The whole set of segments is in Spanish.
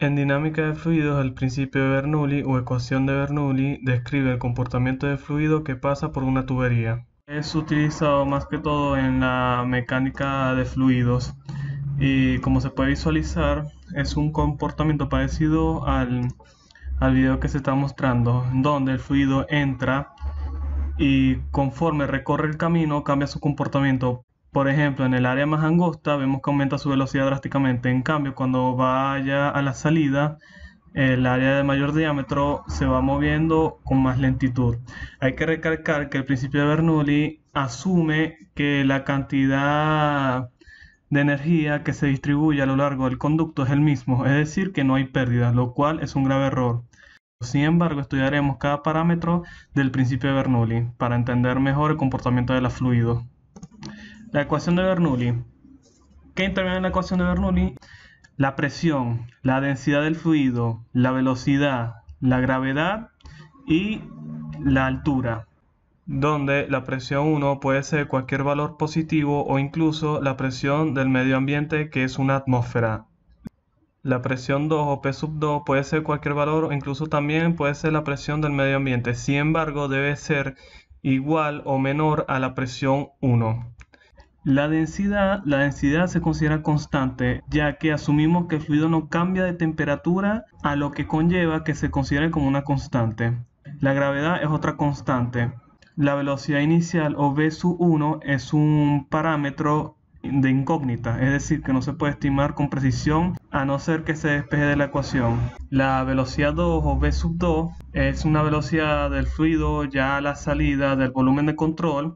En dinámica de fluidos, el principio de Bernoulli o ecuación de Bernoulli describe el comportamiento de fluido que pasa por una tubería. Es utilizado más que todo en la mecánica de fluidos y como se puede visualizar es un comportamiento parecido al video que se está mostrando, donde el fluido entra y conforme recorre el camino cambia su comportamiento. Por ejemplo, en el área más angosta vemos que aumenta su velocidad drásticamente. En cambio, cuando vaya a la salida, el área de mayor diámetro se va moviendo con más lentitud. Hay que recalcar que el principio de Bernoulli asume que la cantidad de energía que se distribuye a lo largo del conducto es el mismo, es decir, que no hay pérdida, lo cual es un grave error. Sin embargo, estudiaremos cada parámetro del principio de Bernoulli para entender mejor el comportamiento de los fluidos. La ecuación de Bernoulli. ¿Qué interviene en la ecuación de Bernoulli? La presión, la densidad del fluido, la velocidad, la gravedad y la altura, donde la presión 1 puede ser cualquier valor positivo o incluso la presión del medio ambiente, que es una atmósfera. La presión 2 o P sub 2 puede ser cualquier valor o incluso también puede ser la presión del medio ambiente. Sin embargo, debe ser igual o menor a la presión 1. La densidad se considera constante, ya que asumimos que el fluido no cambia de temperatura, a lo que conlleva que se considere como una constante. La gravedad es otra constante. La velocidad inicial o v sub 1 es un parámetro de incógnita, es decir, que no se puede estimar con precisión a no ser que se despeje de la ecuación. La velocidad 2 o v sub 2 es una velocidad del fluido ya a la salida del volumen de control.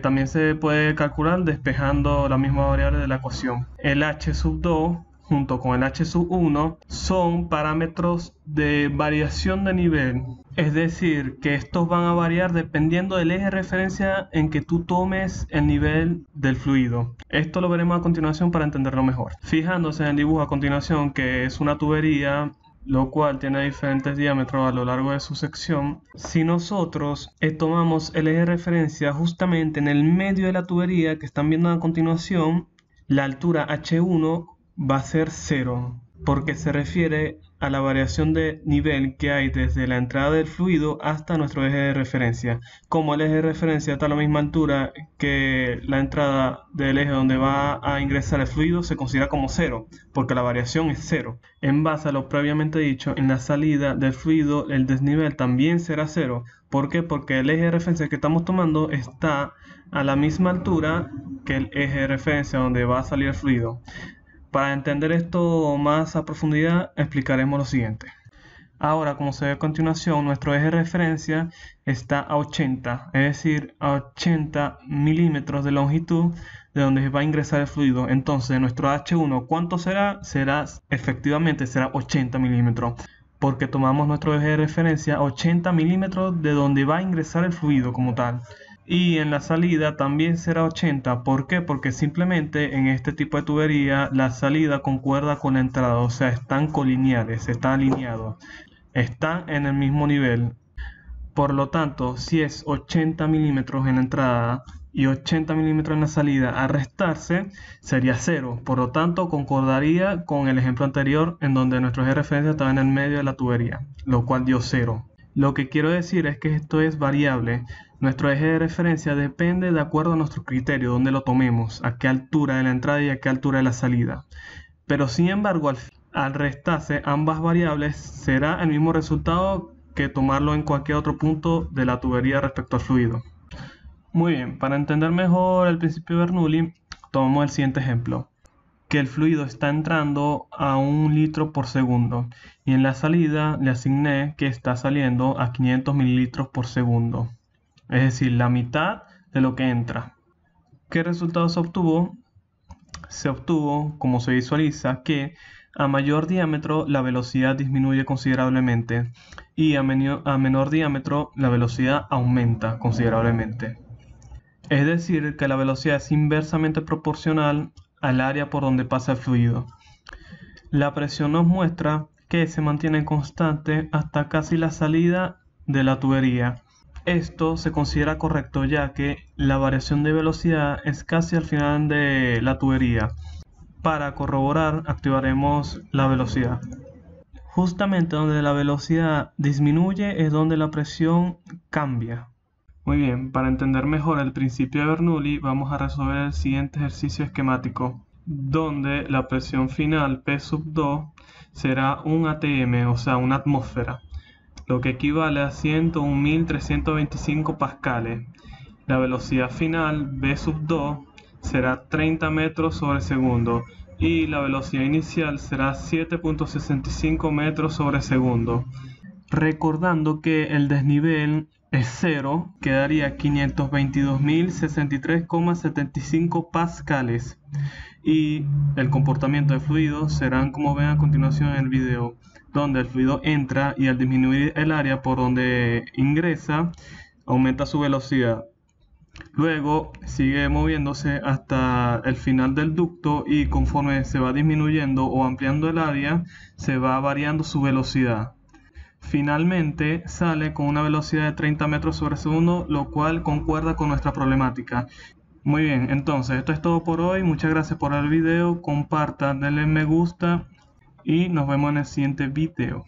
También se puede calcular despejando la misma variable de la ecuación. El h sub 2 junto con el h sub 1 son parámetros de variación de nivel, es decir, que estos van a variar dependiendo del eje de referencia en que tú tomes el nivel del fluido. Esto lo veremos a continuación para entenderlo mejor. Fijándose en el dibujo a continuación, que es una tubería, lo cual tiene diferentes diámetros a lo largo de su sección. Si nosotros tomamos el eje de referencia justamente en el medio de la tubería que están viendo a continuación, la altura h1 va a ser 0, porque se refiere a la variación de nivel que hay desde la entrada del fluido hasta nuestro eje de referencia. Como el eje de referencia está a la misma altura que la entrada del eje donde va a ingresar el fluido, se considera como 0, porque la variación es 0. En base a lo previamente dicho, en la salida del fluido el desnivel también será 0. ¿Por qué? Porque el eje de referencia que estamos tomando está a la misma altura que el eje de referencia donde va a salir el fluido. Para entender esto más a profundidad, explicaremos lo siguiente. Ahora, como se ve a continuación, nuestro eje de referencia está a 80, es decir, a 80 milímetros de longitud de donde va a ingresar el fluido. Entonces, nuestro H1, ¿cuánto será? Efectivamente, será 80 milímetros, porque tomamos nuestro eje de referencia a 80 milímetros de donde va a ingresar el fluido como tal. Y en la salida también será 80. ¿Por qué? Porque simplemente en este tipo de tubería la salida concuerda con la entrada, o sea, están colineares, están alineados, están en el mismo nivel. Por lo tanto, si es 80 milímetros en la entrada y 80 milímetros en la salida, a restarse sería 0. Por lo tanto, concordaría con el ejemplo anterior en donde nuestro eje de referencia estaba en el medio de la tubería, lo cual dio 0. Lo que quiero decir es que esto es variable. Nuestro eje de referencia depende de acuerdo a nuestro criterio, donde lo tomemos, a qué altura de la entrada y a qué altura de la salida. Pero sin embargo, al restarse ambas variables, será el mismo resultado que tomarlo en cualquier otro punto de la tubería respecto al fluido. Muy bien, para entender mejor el principio de Bernoulli, tomamos el siguiente ejemplo. Que el fluido está entrando a 1 litro por segundo y en la salida le asigné que está saliendo a 500 mililitros por segundo, es decir, la mitad de lo que entra. ¿Qué resultado se obtuvo? Se obtuvo, como se visualiza, que a mayor diámetro la velocidad disminuye considerablemente y a menor diámetro la velocidad aumenta considerablemente. Es decir, que la velocidad es inversamente proporcional al área por donde pasa el fluido. La presión nos muestra que se mantiene constante hasta casi la salida de la tubería. Esto se considera correcto ya que la variación de velocidad es casi al final de la tubería. Para corroborar, activaremos la velocidad. Justamente donde la velocidad disminuye es donde la presión cambia. Muy bien, para entender mejor el principio de Bernoulli vamos a resolver el siguiente ejercicio esquemático, donde la presión final P sub 2 será un atm, o sea, una atmósfera, lo que equivale a 101.325 pascales. La velocidad final V sub 2 será 30 metros sobre segundo y la velocidad inicial será 7.65 metros sobre segundo. Recordando que el desnivel es 0, quedaría 522.063,75 pascales. Y el comportamiento del fluido serán como ven a continuación en el video, donde el fluido entra y al disminuir el área por donde ingresa, aumenta su velocidad. Luego sigue moviéndose hasta el final del ducto y conforme se va disminuyendo o ampliando el área, se va variando su velocidad. Finalmente sale con una velocidad de 30 metros sobre segundo, lo cual concuerda con nuestra problemática. Muy bien, entonces esto es todo por hoy. Muchas gracias por el video. Compartan, denle me gusta y nos vemos en el siguiente video.